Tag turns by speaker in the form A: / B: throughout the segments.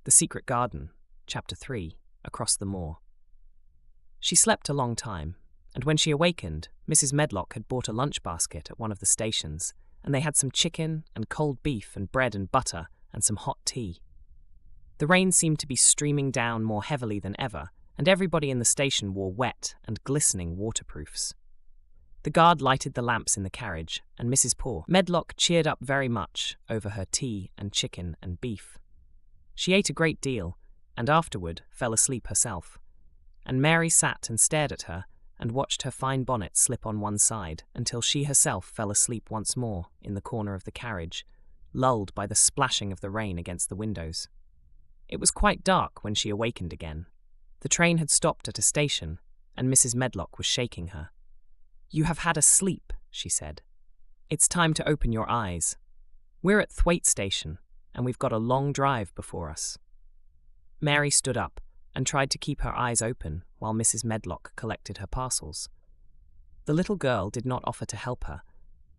A: The Secret Garden, Chapter 3, Across the Moor. She slept a long time, and when she awakened, Mrs. Medlock had bought a lunch basket at one of the stations, and they had some chicken and cold beef and bread and butter and some hot tea. The rain seemed to be streaming down more heavily than ever, and everybody in the station wore wet and glistening waterproofs. The guard lighted the lamps in the carriage, and Mrs. Medlock cheered up very much over her tea and chicken and beef. She ate a great deal, and afterward fell asleep herself, and Mary sat and stared at her and watched her fine bonnet slip on one side until she herself fell asleep once more in the corner of the carriage, lulled by the splashing of the rain against the windows. It was quite dark when she awakened again. The train had stopped at a station, and Mrs. Medlock was shaking her. "You have had a sleep," she said. "It's time to open your eyes. We're at Thwaite Station, and we've got a long drive before us." Mary stood up and tried to keep her eyes open while Mrs. Medlock collected her parcels. The little girl did not offer to help her,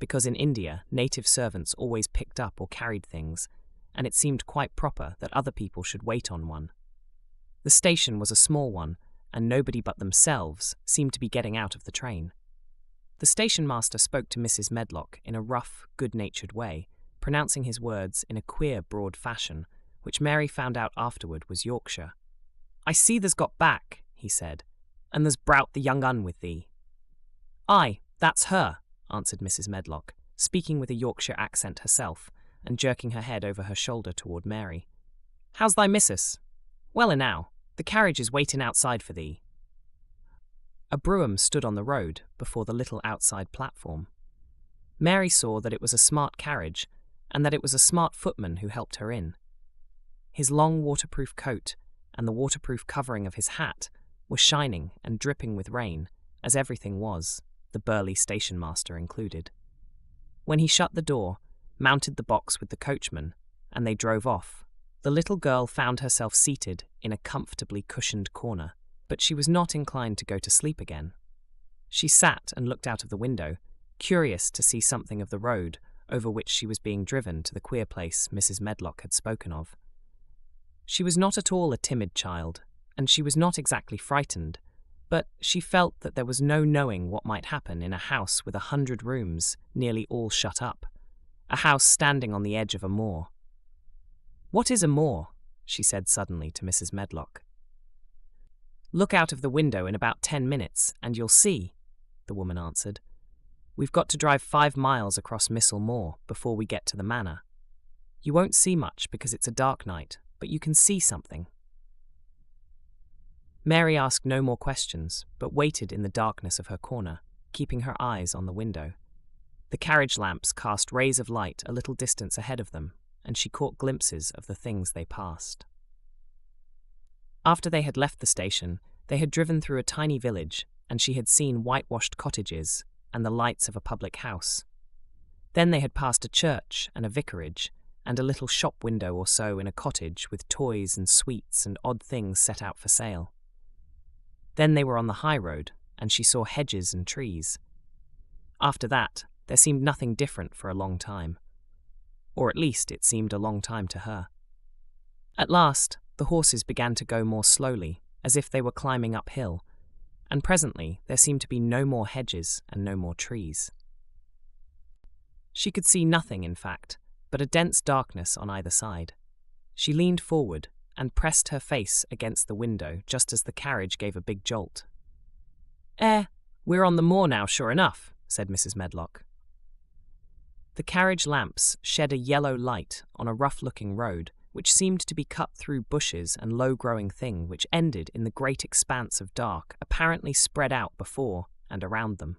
A: because in India native servants always picked up or carried things, and it seemed quite proper that other people should wait on one. The station was a small one, and nobody but themselves seemed to be getting out of the train. The station master spoke to Mrs. Medlock in a rough, good-natured way, pronouncing his words in a queer, broad fashion, which Mary found out afterward was Yorkshire. "I see there's got back," he said, "and there's browt the young un with thee." "Aye, that's her," answered Mrs. Medlock, speaking with a Yorkshire accent herself, and jerking her head over her shoulder toward Mary. "How's thy missus?" "Well enow. The carriage is waiting outside for thee." A brougham stood on the road before the little outside platform. Mary saw that it was a smart carriage, and that it was a smart footman who helped her in. His long waterproof coat and the waterproof covering of his hat were shining and dripping with rain, as everything was, the burly station master included. When he shut the door, mounted the box with the coachman, and they drove off, the little girl found herself seated in a comfortably cushioned corner, but she was not inclined to go to sleep again. She sat and looked out of the window, curious to see something of the road over which she was being driven to the queer place Mrs. Medlock had spoken of. She was not at all a timid child, and she was not exactly frightened, but she felt that there was no knowing what might happen in a house with 100 rooms, nearly all shut up, a house standing on the edge of a moor. "What is a moor?" she said suddenly to Mrs. Medlock. "Look out of the window in about 10 minutes, and you'll see," the woman answered. "We've got to drive 5 miles across Misselthwaite Moor before we get to the manor. You won't see much because it's a dark night, but you can see something." Mary asked no more questions, but waited in the darkness of her corner, keeping her eyes on the window. The carriage lamps cast rays of light a little distance ahead of them, and she caught glimpses of the things they passed. After they had left the station, they had driven through a tiny village, and she had seen whitewashed cottages and the lights of a public house. Then they had passed a church and a vicarage, and a little shop window or so in a cottage with toys and sweets and odd things set out for sale. Then they were on the high road, and she saw hedges and trees. After that, there seemed nothing different for a long time. Or at least it seemed a long time to her. At last, the horses began to go more slowly, as if they were climbing uphill, and presently there seemed to be no more hedges and no more trees. She could see nothing, in fact, but a dense darkness on either side. She leaned forward and pressed her face against the window just as the carriage gave a big jolt. We're on the moor now, sure enough," said Mrs. Medlock. The carriage lamps shed a yellow light on a rough-looking road, which seemed to be cut through bushes and low-growing thing which ended in the great expanse of dark apparently spread out before and around them.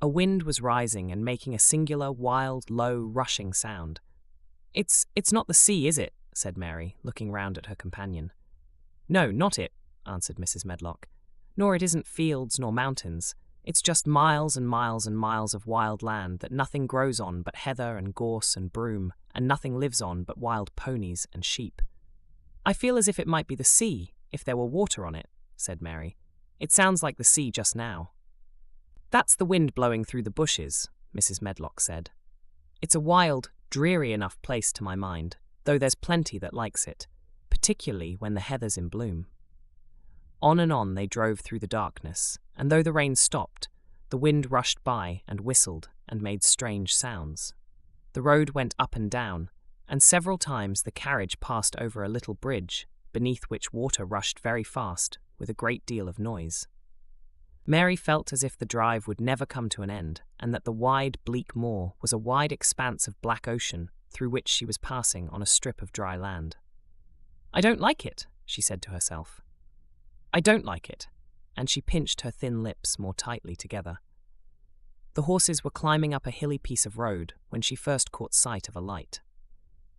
A: A wind was rising and making a singular, wild, low, rushing sound. It's not the sea, is it?" said Mary, looking round at her companion. "No, not it," answered Mrs. Medlock. "Nor it isn't fields nor mountains. It's just miles and miles and miles of wild land that nothing grows on but heather and gorse and broom, and nothing lives on but wild ponies and sheep." "I feel as if it might be the sea, if there were water on it," said Mary. "It sounds like the sea just now." "That's the wind blowing through the bushes," Mrs. Medlock said. "It's a wild, dreary enough place to my mind, though there's plenty that likes it, particularly when the heather's in bloom. On and on they drove through the darkness, and though the rain stopped, the wind rushed by and whistled and made strange sounds. The road went up and down, and several times the carriage passed over a little bridge, beneath which water rushed very fast, with a great deal of noise. Mary felt as if the drive would never come to an end, and that the wide, bleak moor was a wide expanse of black ocean through which she was passing on a strip of dry land. "I don't like it," she said to herself. "I don't like it," and she pinched her thin lips more tightly together. The horses were climbing up a hilly piece of road when she first caught sight of a light.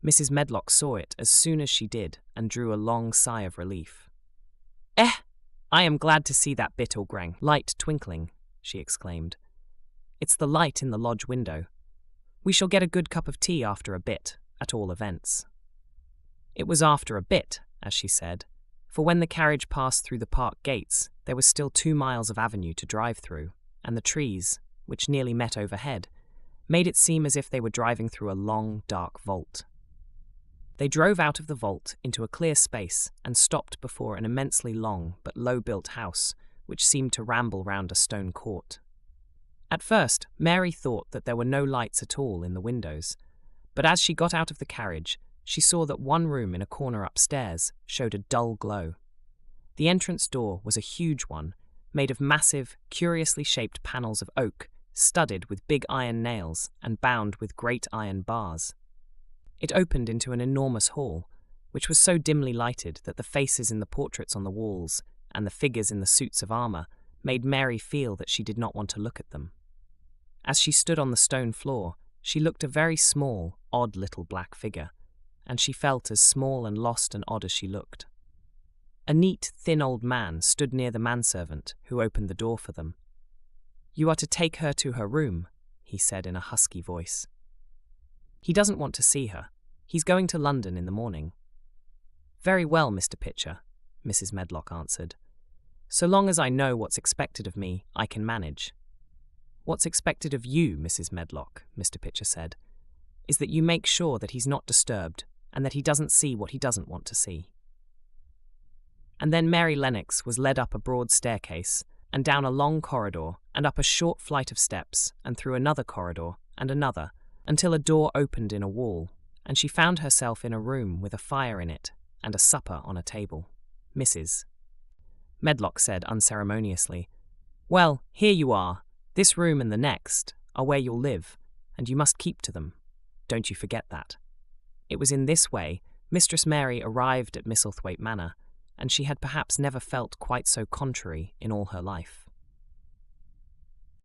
A: Mrs. Medlock saw it as soon as she did and drew a long sigh of relief. I am glad to see that bit o' grang light twinkling," she exclaimed. "It's the light in the lodge window. We shall get a good cup of tea after a bit, at all events." It was after a bit, as she said, for when the carriage passed through the park gates, there was still 2 miles of avenue to drive through, and the trees, which nearly met overhead, made it seem as if they were driving through a long, dark vault. They drove out of the vault into a clear space and stopped before an immensely long but low-built house, which seemed to ramble round a stone court. At first, Mary thought that there were no lights at all in the windows, but as she got out of the carriage, she saw that one room in a corner upstairs showed a dull glow. The entrance door was a huge one, made of massive, curiously shaped panels of oak, studded with big iron nails and bound with great iron bars. It opened into an enormous hall, which was so dimly lighted that the faces in the portraits on the walls and the figures in the suits of armour made Mary feel that she did not want to look at them. As she stood on the stone floor, she looked a very small, odd little black figure, and she felt as small and lost and odd as she looked. A neat, thin old man stood near the manservant, who opened the door for them. "You are to take her to her room," he said in a husky voice. "He doesn't want to see her. He's going to London in the morning." "Very well, Mr. Pitcher," Mrs. Medlock answered. "So long as I know what's expected of me, I can manage." "What's expected of you, Mrs. Medlock," Mr. Pitcher said, "is that you make sure that he's not disturbed and that he doesn't see what he doesn't want to see." And then Mary Lennox was led up a broad staircase and down a long corridor and up a short flight of steps and through another corridor and another until a door opened in a wall, and she found herself in a room with a fire in it and a supper on a table. Mrs. Medlock said unceremoniously, "Well, here you are. This room and the next are where you'll live, and you must keep to them. Don't you forget that." It was in this way Mistress Mary arrived at Misselthwaite Manor, and she had perhaps never felt quite so contrary in all her life.